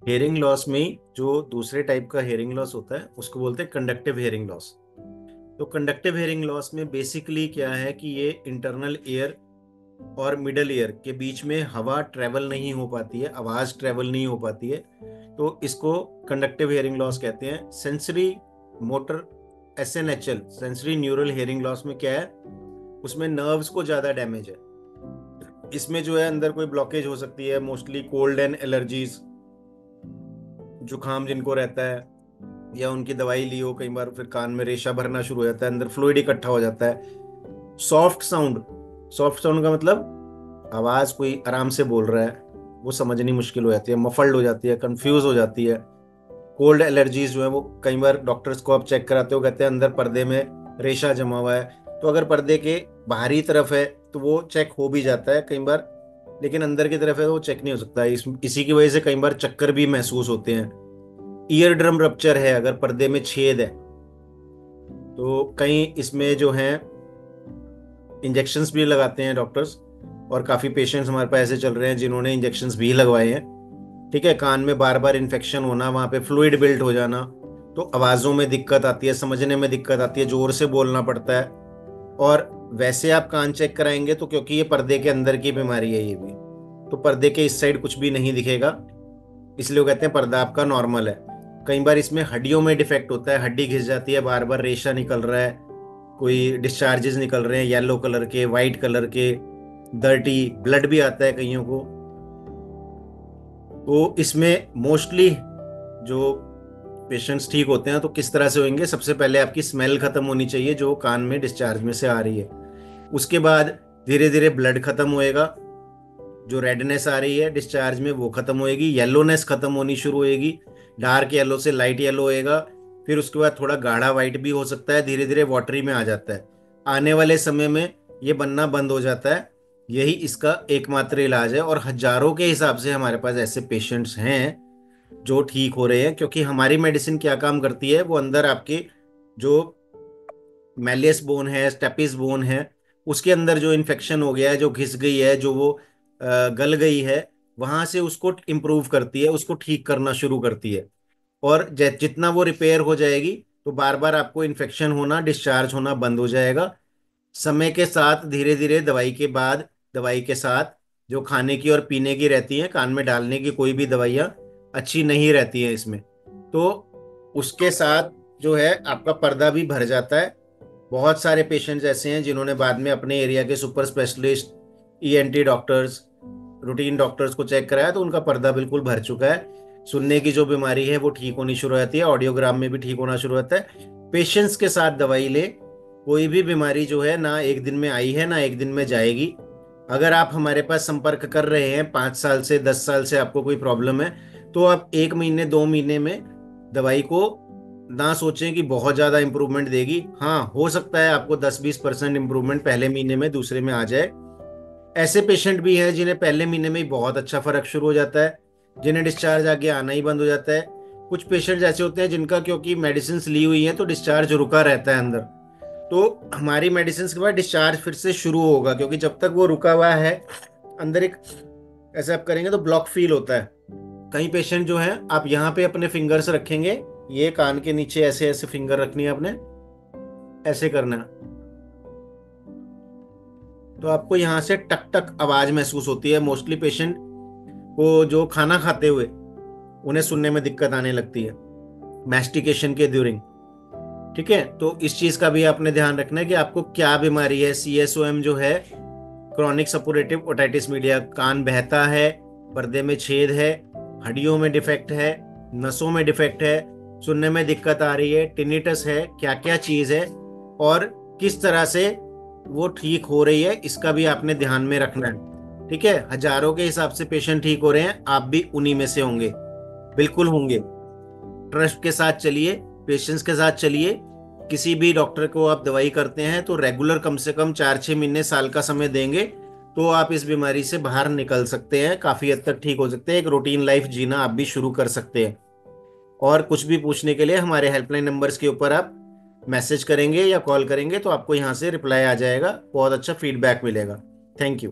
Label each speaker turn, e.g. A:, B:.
A: Hearing loss में जो दूसरे टाइप का हेयरिंग लॉस होता है उसको बोलते हैं कंडक्टिव हेयरिंग लॉस। तो कंडक्टिव हेयरिंग लॉस में बेसिकली क्या है कि ये इंटरनल ईयर और मिडल ईयर के बीच में हवा ट्रेवल नहीं हो पाती है, आवाज ट्रेवल नहीं हो पाती है। तो इसको कंडक्टिव हेयरिंग लॉस कहते हैं। Sensory motor SNHL sensory neural hearing loss में क्या है, उसमें नर्व्स को ज्यादा डैमेज है। इसमें जो है अंदर कोई ब्लॉकेज हो सकती है, मोस्टली कोल्ड एंड एलर्जीज, जुकाम जिनको रहता है या उनकी दवाई ली हो, कई बार फिर कान में रेशा भरना शुरू हो जाता है, अंदर फ्लूइड इकट्ठा हो जाता है। सॉफ्ट साउंड, सॉफ्ट साउंड का मतलब आवाज कोई आराम से बोल रहा है वो समझनी मुश्किल हो जाती है, मफल्ड हो जाती है, कंफ्यूज हो जाती है। कोल्ड एलर्जीज जो है वो कई बार डॉक्टर्स को आप चेक कराते हो, कहते हैं अंदर पर्दे में रेशा जमा हुआ है। तो अगर पर्दे के बाहरी तरफ है तो वो चेक हो भी जाता है कई बार, लेकिन अंदर की तरफ है तो वो चेक नहीं हो सकता। इसी की वजह से कई बार चक्कर भी महसूस होते हैं। ईयर ड्रम रप्चर है, अगर पर्दे में छेद है तो कई इसमें जो है इंजेक्शंस भी लगाते हैं डॉक्टर्स। और काफ़ी पेशेंट्स हमारे पास ऐसे चल रहे हैं जिन्होंने इंजेक्शंस भी लगवाए हैं। ठीक है, कान में बार बार इन्फेक्शन होना, वहाँ पे फ्लूइड बिल्ट हो जाना, तो आवाज़ों में दिक्कत आती है, समझने में दिक्कत आती है, जोर से बोलना पड़ता है। और वैसे आप कान चेक कराएंगे तो क्योंकि ये पर्दे के अंदर की बीमारी है ये भी, तो पर्दे के इस साइड कुछ भी नहीं दिखेगा, इसलिए वो कहते हैं पर्दा आपका नॉर्मल है। कई बार इसमें हड्डियों में डिफेक्ट होता है, हड्डी घिस जाती है, बार बार रेशा निकल रहा है, कोई डिस्चार्जेस निकल रहे हैं येलो कलर के, वाइट कलर के, डर्टी ब्लड भी आता है कईयों को। तो इसमें मोस्टली जो पेशेंट्स ठीक होते हैं तो किस तरह से होंगे, सबसे पहले आपकी स्मेल खत्म होनी चाहिए जो कान में डिस्चार्ज में से आ रही है। उसके बाद धीरे धीरे ब्लड खत्म होएगा, जो रेडनेस आ रही है डिस्चार्ज में वो खत्म होएगी, येलोनेस खत्म होनी शुरू होएगी, डार्क येलो से लाइट येलो होएगा। फिर उसके बाद थोड़ा गाढ़ा वाइट भी हो सकता है, धीरे धीरे वाटरी में आ जाता है। आने वाले समय में ये बनना बंद हो जाता है। यही इसका एकमात्र इलाज है, और हजारों के हिसाब से हमारे पास ऐसे पेशेंट्स हैं जो ठीक हो रहे हैं। क्योंकि हमारी मेडिसिन क्या काम करती है, वो अंदर आपके जो मैलियस बोन है, स्टेपिस बोन है, उसके अंदर जो इन्फेक्शन हो गया है, जो घिस गई है, जो वो गल गई है, वहां से उसको इम्प्रूव करती है, उसको ठीक करना शुरू करती है। और जितना वो रिपेयर हो जाएगी तो बार बार आपको इन्फेक्शन होना, डिस्चार्ज होना बंद हो जाएगा। समय के साथ धीरे धीरे दवाई के बाद, दवाई के साथ जो खाने की और पीने की रहती है, कान में डालने की कोई भी दवाइयाँ अच्छी नहीं रहती हैं इसमें, तो उसके साथ जो है आपका पर्दा भी भर जाता है। बहुत सारे पेशेंट्स ऐसे हैं जिन्होंने बाद में अपने एरिया के super specialist, ENT doctors, routine doctors को चेक कराया तो उनका पर्दा बिल्कुल भर चुका है। सुनने की जो बीमारी है वो ठीक होनी शुरू हो जाती है, ऑडियोग्राम में भी ठीक होना शुरू होता है। पेशेंस के साथ दवाई ले, कोई भी बीमारी जो है ना एक दिन में आई है ना एक दिन में जाएगी। अगर आप हमारे पास संपर्क कर रहे हैं 5 साल से 10 साल से, आपको कोई प्रॉब्लम है तो आप 1 महीने 2 महीने में दवाई को ना सोचें कि बहुत ज़्यादा इंप्रूवमेंट देगी। हाँ, हो सकता है आपको 10-20% इंप्रूवमेंट पहले महीने में, दूसरे में आ जाए। ऐसे पेशेंट भी हैं जिन्हें पहले महीने में ही बहुत अच्छा फर्क शुरू हो जाता है, जिन्हें डिस्चार्ज आगे आना ही बंद हो जाता है। कुछ पेशेंट्स ऐसे होते हैं जिनका क्योंकि मेडिसिन ली हुई हैं तो डिस्चार्ज रुका रहता है अंदर, तो हमारी मेडिसिन के बाद डिस्चार्ज फिर से शुरू होगा, क्योंकि जब तक वो रुका हुआ है अंदर एक, ऐसे आप करेंगे तो ब्लॉक फील होता है। कई पेशेंट जो हैं, आप यहाँ पे अपने फिंगर्स रखेंगे, ये कान के नीचे ऐसे ऐसे फिंगर रखनी है आपने, ऐसे करना है, तो आपको यहाँ से टक टक आवाज महसूस होती है। मोस्टली पेशेंट को जो खाना खाते हुए उन्हें सुनने में दिक्कत आने लगती है, मैस्टिकेशन के ड्यूरिंग। ठीक है, तो इस चीज का भी आपने ध्यान रखना है कि आपको क्या बीमारी है। CSOM जो है, क्रॉनिक सपोरेटिव ओटाइटिस मीडिया, कान बहता है, पर्दे में छेद है, हड्डियों में डिफेक्ट है, नसों में डिफेक्ट है, सुनने में दिक्कत आ रही है, टिनिटस है, क्या क्या चीज है और किस तरह से वो ठीक हो रही है, इसका भी आपने ध्यान में रखना है। ठीक है, हजारों के हिसाब से पेशेंट ठीक हो रहे हैं, आप भी उन्हीं में से होंगे, बिल्कुल होंगे। ट्रस्ट के साथ चलिए, पेशेंस के साथ चलिए। किसी भी डॉक्टर को आप दवाई करते हैं तो रेगुलर कम से कम 4-6 महीने, साल का समय देंगे तो आप इस बीमारी से बाहर निकल सकते हैं, काफी हद तक ठीक हो सकते हैं, एक रूटीन लाइफ जीना आप भी शुरू कर सकते हैं। और कुछ भी पूछने के लिए हमारे हेल्पलाइन नंबर्स के ऊपर आप मैसेज करेंगे या कॉल करेंगे तो आपको यहाँ से रिप्लाई आ जाएगा, बहुत अच्छा फीडबैक मिलेगा। Thank you.